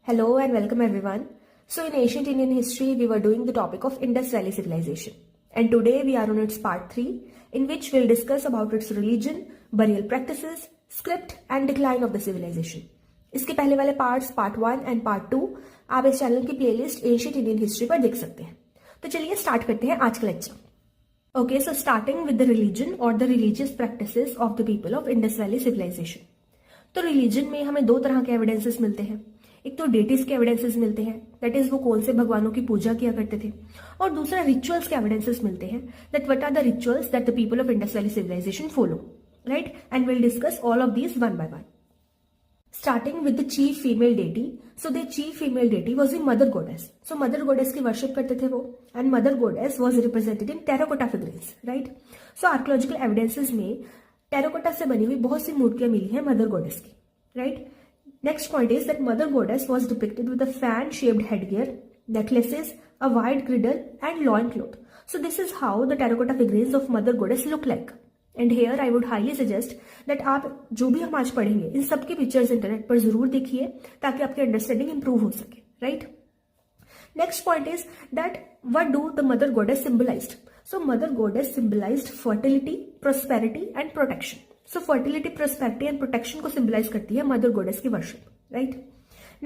Hello and welcome everyone. So in ancient Indian history, we were doing the topic of Indus Valley civilization. And today we are on its part 3, in which we'll discuss about its religion, burial practices, script and decline of the civilization. इसके पहले वाले parts part 1 and part 2 आप इस channel की playlist ancient Indian history पर देख सकते हैं. तो चलिए स्टार्ट करते हैं आज का lecture. Okay, so starting with the religion or the religious practices of the people of Indus Valley civilization. तो रिलीजन में हमें दो तरह के एविडेंसेस मिलते हैं. एक तो डेटिस के एविडेंसेस मिलते हैं, दैट इज वो कौन से भगवानों की पूजा किया करते थे, और दूसरा रिचुअल्स के एविडेंसेस मिलते हैं, that what are the rituals that the people of Indus valley civilisation follow, right. And will discuss all of these one by one. Starting with the chief female deity. So the chief female deity was the mother goddess. So mother goddess की worship करते थे वो, and mother goddess was represented in terracotta figurines, right. So archaeological evidences में terracotta से बनी हुई बहुत सी मूर्तियां मिली हैं मदर गोडेस की, right. Next point is that Mother Goddess was depicted with a fan-shaped headgear, necklaces, a wide girdle, and loincloth. So this is how the terracotta figurines of Mother Goddess look like. And here I would highly suggest that आप जो भी हम आज पढ़ेंगे इन सबके pictures internet पर जरूर देखिए ताकि आपकी अंडरस्टैंडिंग इंप्रूव हो सके, right. Next point is that what do the Mother Goddess symbolized? So Mother Goddess symbolized fertility, prosperity, and protection. So fertility, prosperity and protection को symbolize करती है मदर गोडेस की worship, right?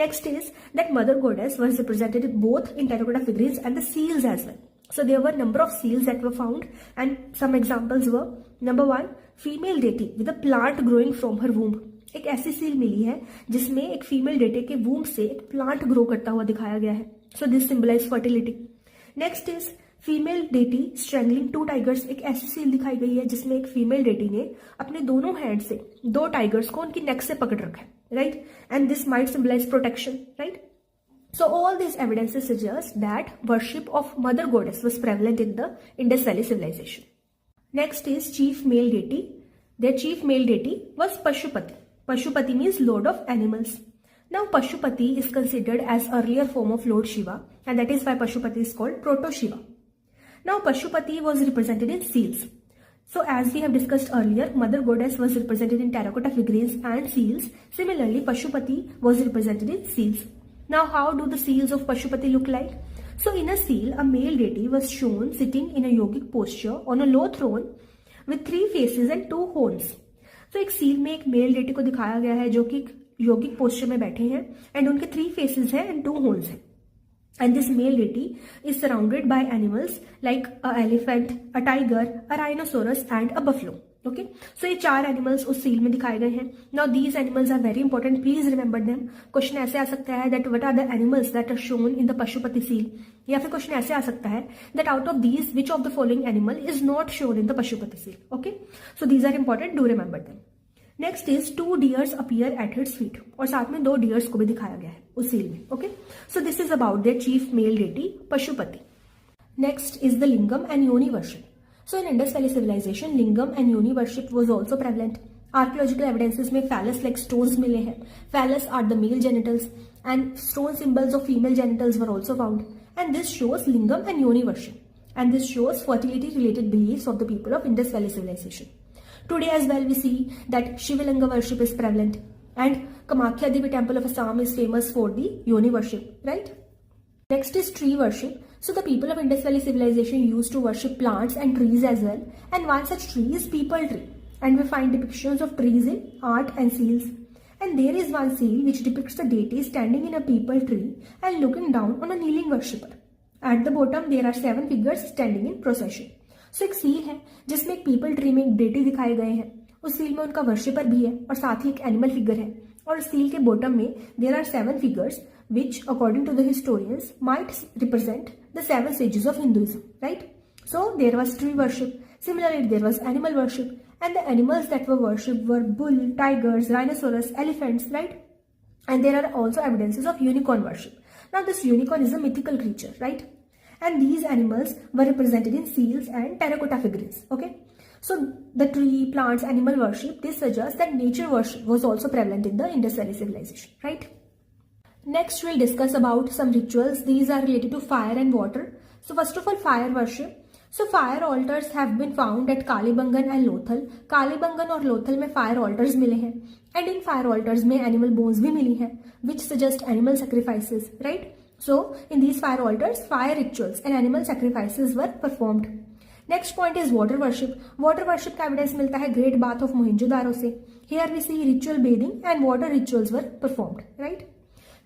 Next is that mother goddess was represented both in terracotta figurines and the seals as well. So there were number of seals that were found, and some examples were: number 1, female deity with a plant growing from her womb. एक ऐसी seal मिली है जिसमें एक female deity के वूम से एक plant grow करता हुआ दिखाया गया है. So this symbolize fertility. Next is female deity strangling 2 tigers. एक ऐसी सील दिखाई गई है जिसमें एक फीमेल डेटी ने अपने दोनों हैंड से 2 टाइगर्स को उनकी नेक से पकड़ रखा है, right. And this might symbolise protection, right. So all this evidences suggest that worship of mother goddess was prevalent in the Indus valley civilisation. Next is chief male deity. Their chief male deity was Pashupati. Pashupati means lord of animals. Now Pashupati is considered as earlier form of Lord Shiva, and that is why Pashupati is called Proto Shiva. Now Pashupati was represented in seals. So as we have discussed earlier, Mother Goddess was represented in terracotta figurines and seals. Similarly, Pashupati was represented in seals. Now how do the seals of Pashupati look like? So in a seal, a male deity was shown sitting in a yogic posture on a low throne with 3 faces and 2 horns. So एक seal में एक male deity को दिखाया गया है जो कि योगिक posture में बैठे हैं, एंड उनके 3 फेसेस हैं एंड 2 हॉर्न्स हैं. And this male deity is surrounded by animals like a elephant, a tiger, a rhinoceros and a buffalo. Okay, so ये 4 एनिमल्स उस सील में दिखाए गए हैं. Now these animals are very important, please remember them. Question ऐसे आ सकता है that what are the animals that are shown in the Pashupati seal, या फिर क्वेश्चन ऐसे आ सकता है that out of these which of the following animal is not shown in the Pashupati seal. Okay, so these are important, do remember them. Next is 2 deers appear at his feet, और साथ में 2 dears को भी दिखाया गया है उस seal में. Okay, so this is about their chief male deity Pashupati. Next is the lingam and yoni worship. So in Indus valley civilisation lingam and yoni worship was also prevalent. Archaeological evidences में फैलस लाइक स्टोन्स मिले हैं. Phallus are the male genitals and stone symbols of female genitals were also found, and this shows lingam and yoni worship, and this shows fertility related beliefs of the people of Indus valley civilisation. Today as well we see that Shivalanga worship is prevalent, and Kamakhya Devi temple of Assam is famous for the Yoni worship, right? Next is tree worship. So the people of Indus Valley civilization used to worship plants and trees as well, and one such tree is peepal tree, and we find depictions of trees in art and seals. And there is one seal which depicts the deity standing in a peepal tree and looking down on a kneeling worshipper. At the bottom there are 7 figures standing in procession. सो एक seal है जिसमें एक people tree में एक deity दिखाए गए हैं. उस सील में उनका वर्शिपर भी है और साथ ही एक एनिमल फिगर है, और उस सील के बॉटम में there are 7 figures which according to the historians might represent the 7 sages of Hinduism, right? So there was tree worship. Similarly, there was animal worship, and the animals that were worshipped were bull, tigers, rhinoceros, elephants, right? And there are also evidences of unicorn worship. Now this unicorn is a mythical creature, right? And these animals were represented in seals and terracotta figurines. Okay, so the tree, plants, animal worship, this suggests that nature worship was also prevalent in the Indus Valley civilization, right? Next we'll discuss about some rituals. These are related to fire and water. So first of all, fire worship. So fire altars have been found at Kalibangan and Lothal. Kalibangan और लोथल में fire altars मिले हैं and in fire altars में animal bones भी मिली हैं which suggest animal sacrifices, right. So in these fire altars, fire rituals and animal sacrifices were performed. Next point is water worship. Water worship का evidence मिलता है Great Bath of Mohenjo-daro से. Here we see ritual bathing and water rituals were performed, right?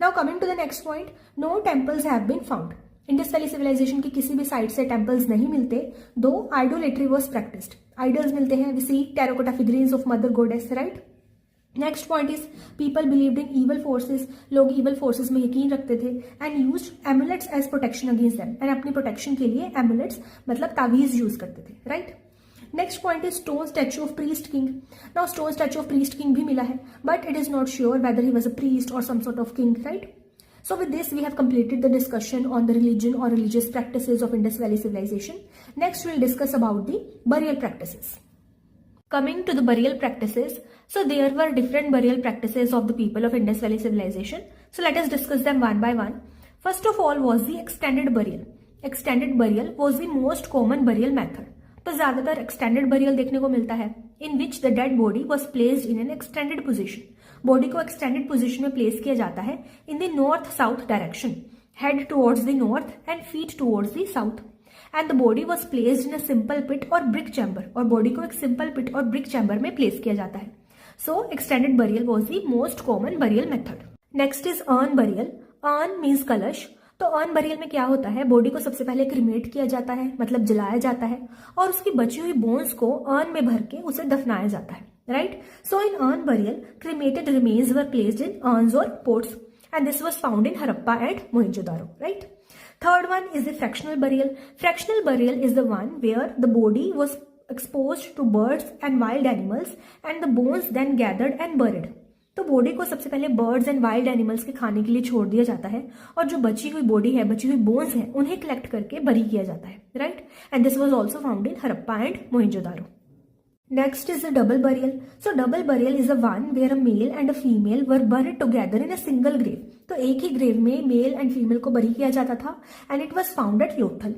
Now coming to the next point, no temples have been found. Indus Valley civilization की किसी भी site से temples नहीं मिलते, though idolatry was practiced. Idols मिलते हैं, we see terracotta figurines of mother goddess, right? Next point is people believed in evil forces. लोग evil forces में यकीन रखते थे and used amulets as protection against them. And अपनी protection के लिए एमुलेट्स मतलब तावीज यूज करते थे, right. Next point is stone statue of priest king. Now stone statue of priest king भी मिला है but it is not sure whether he was a priest और some sort of king, right. So with this, we have completed the discussion on the religion or religious practices of Indus Valley civilization. Next, we'll discuss about the burial practices. Coming to the burial practices, so there were different burial practices of the people of Indus Valley civilization. So let us discuss them one by one. First of all was the extended burial. Extended burial was the most common burial method. तो ज्यादातर extended burial देखने को मिलता है in which the dead body was placed in an extended position. Body को extended position में place किया जाता है in the north-south direction, head towards the north and feet towards the south. And the body was placed in a simple pit or brick chamber. और body को एक simple pit और brick chamber में place किया जाता है. So extended burial was the most common burial method. Next is urn burial. Urn means कलश. तो urn burial में क्या होता है, बॉडी को सबसे पहले क्रिमेट किया जाता है, मतलब जलाया जाता है और उसकी बची हुई बोन्स को urn में भर के उसे दफनाया जाता है, right? So in urn burial, cremated remains were placed in urns or pots, and this was found in Harappa and Mohenjo-daro, right? Third one is the fractional burial. Fractional burial is the one where the body was exposed to birds and wild animals and the bones then gathered and buried. तो body को सबसे पहले birds and wild animals के खाने के लिए छोड़ दिया जाता है और जो बची हुई बॉडी है, बची हुई बोन्स है, उन्हें कलेक्ट करके बरी किया जाता है, right. And this was also found in Harappa and Mohenjo-daro. Next is the double burial. So double burial is the one where a male and a female were buried together in a single grave. तो एक ही grave में male and female को बरी किया जाता था and it was found at Lothal.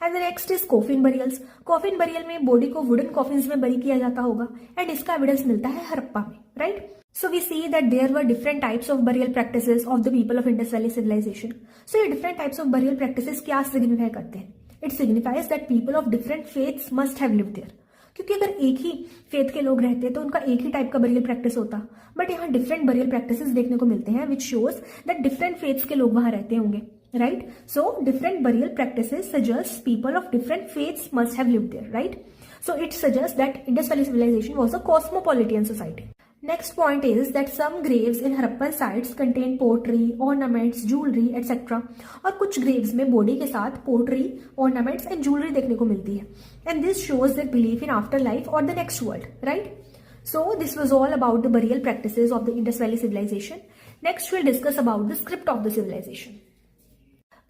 And the next is coffin burials. Coffin burial में body को वुडन कॉफिन्स में बरी किया जाता होगा एंड इसका एविडेंस मिलता है हरप्पा में, right. So we see that there were different types of burial practices of the people of Indus Valley civilization. So ये different types of burial practices क्या signify करते हैं? It signifies that people of different faiths must have lived there. क्योंकि अगर एक ही faith के लोग रहते तो उनका एक ही टाइप का बरियल प्रैक्टिस होता, बट यहाँ डिफरेंट बरियल प्रैक्टिसेस देखने को मिलते हैं which shows that different faiths के लोग वहां रहते होंगे, right. So different burial practices suggest people of different faiths must have lived there, right. So it suggest that Indus valley civilization was a cosmopolitan society. Next point is that some graves in Harappan sites contain pottery, ornaments, jewelry, etc. और कुछ graves में body के साथ pottery, ornaments and jewelry देखने को मिलती है. And this shows their belief in afterlife or the next world, right? So this was all about the burial practices of the Indus Valley civilization. Next we'll discuss about the script of the civilization.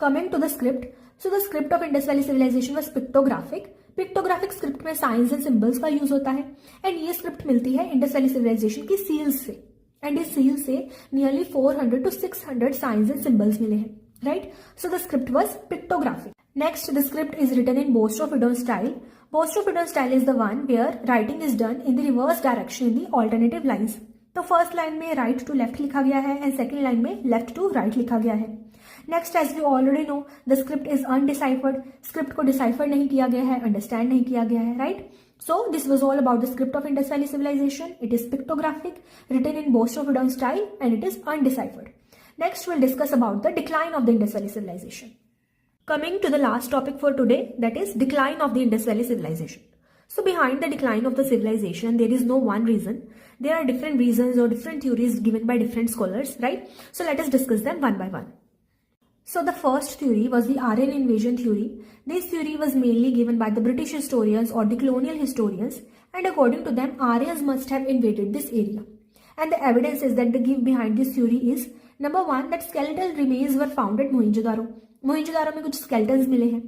Coming to the script, so the script of Indus Valley civilization was pictographic. Pictographic script में signs and symbols का use होता है and ये script मिलती है Indus valley civilization की seals से and इस सील से nearly 400 to 600 signs and symbols मिले हैं, right. So the script was pictographic. Next the script is written in boustrophedon style. Boustrophedon style is the one where writing is done in the reverse direction in the alternative lines. तो first line में right to left लिखा गया है and second line में left to right लिखा गया है. Next as we already know the script is undeciphered. Script को डिसाइफर नहीं किया गया है, अंडरस्टैंड नहीं किया गया है, right. So this was all about the script of Indus valley civilization. It is pictographic, written in boustrophedon style and it is undeciphered. Next will discuss about the decline of the Indus valley civilisation. Coming to the last topic for today, that is decline of the Indus Valley civilization. So behind the decline of the civilization, there is no one reason. There are different reasons or different theories given by different scholars, right? So let us discuss them one by one. So the first theory was the Aryan invasion theory. This theory was mainly given by the British historians or the colonial historians, and according to them, Aryans must have invaded this area. And the evidence is that they give behind this theory is, number one, that skeletal remains were found at Mohenjo-daro. Mohenjodaro में कुछ skeletons मिले हैं,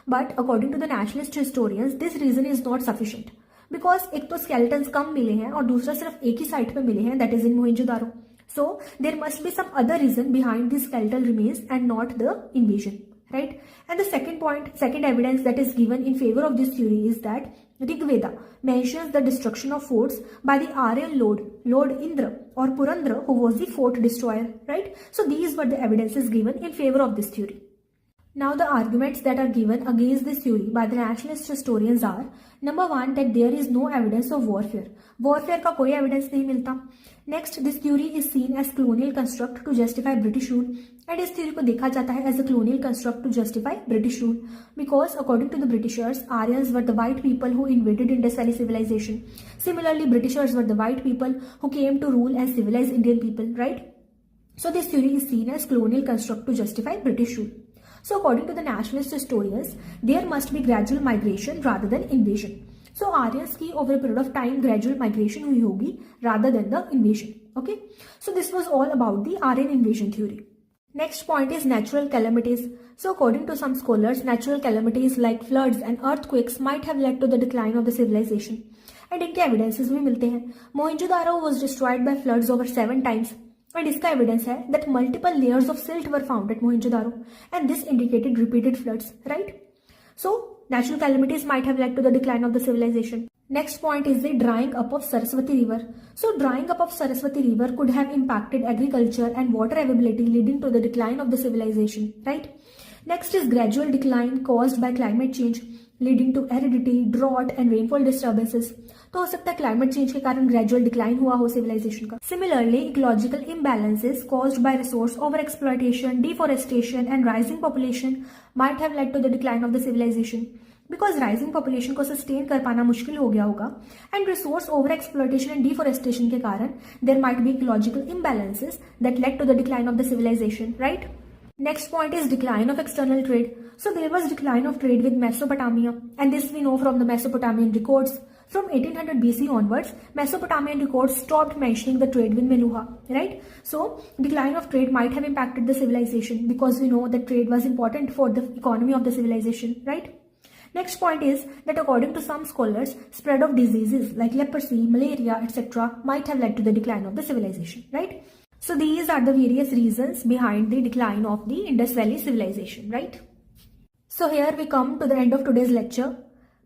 but according to the nationalist historians this reason is not sufficient because एक तो skeletons कम मिले हैं और दूसरा सिर्फ एक ही साइट पे मिले हैं, that is in Mohenjodaro. So there must be some other reason behind the skeletal remains and not the invasion, right? And the second evidence that is given in favor of this theory is that Rig Veda mentions the destruction of forts by the Aryan Lord Indra or Purandra, who was the fort destroyer, right? So these were the evidences given in favor of this theory. Now the arguments that are given against this theory by the nationalist historians are, number one, that there is no evidence of warfare. Warfare का कोई evidence नहीं मिलता. Next, this theory is seen as colonial construct to justify British rule. And इस theory को देखा जाता है as a colonial construct to justify British rule. Because according to the Britishers, Aryans were the white people who invaded Indus Valley civilization. Similarly, Britishers were the white people who came to rule and civilize Indian people, right? So this theory is seen as colonial construct to justify British rule. So according to the nationalist historians, there must be gradual migration rather than invasion. So Aryans की over a period of time gradual migration हुई होगी rather than the invasion. Okay. So this was all about the Aryan invasion theory. Next point is natural calamities. So according to some scholars, natural calamities like floods and earthquakes might have led to the decline of the civilization. And इनके evidences भी मिलते हैं. Mohenjo-daro was destroyed by floods over 7 times. And इसका evidence है that multiple layers of silt were found at Mohenjo-daro, and this indicated repeated floods, right? So natural calamities might have led to the decline of the civilization. Next point is the drying up of Saraswati River. So drying up of Saraswati River could have impacted agriculture and water availability, leading to the decline of the civilization, right? Next is gradual decline caused by climate change, leading to aridity, drought and rainfall disturbances. तो हो सकता है climate change के कारण gradual decline हुआ हो civilization का. Similarly, ecological imbalances caused by resource overexploitation, deforestation and rising population might have led to the decline of the civilization. Because rising population को sustain कर पाना मुश्किल हो गया होगा, and resource overexploitation and deforestation के कारण there might be ecological imbalances that led to the decline of the civilization, right? Next point is decline of external trade. So there was decline of trade with Mesopotamia, and this we know from the Mesopotamian records. From 1800 BC onwards, Mesopotamian records stopped mentioning the trade with Meluha, right? So decline of trade might have impacted the civilization because we know that trade was important for the economy of the civilization, right? Next point is that according to some scholars, spread of diseases like leprosy, malaria, etc. might have led to the decline of the civilization, right? So these are the various reasons behind the decline of the Indus Valley civilization, right? So here we come to the end of today's lecture.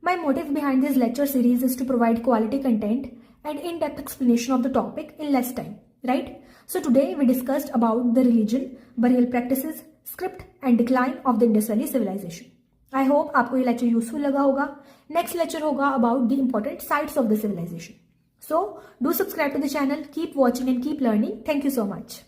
My motive behind this lecture series is to provide quality content and in-depth explanation of the topic in less time, right? So today we discussed about the religion, burial practices, script and decline of the Indus Valley civilization. I hope आपको ये lecture useful लगा होगा. Next lecture होगा about the important sites of the civilization. So do subscribe to the channel, keep watching and keep learning. Thank you so much.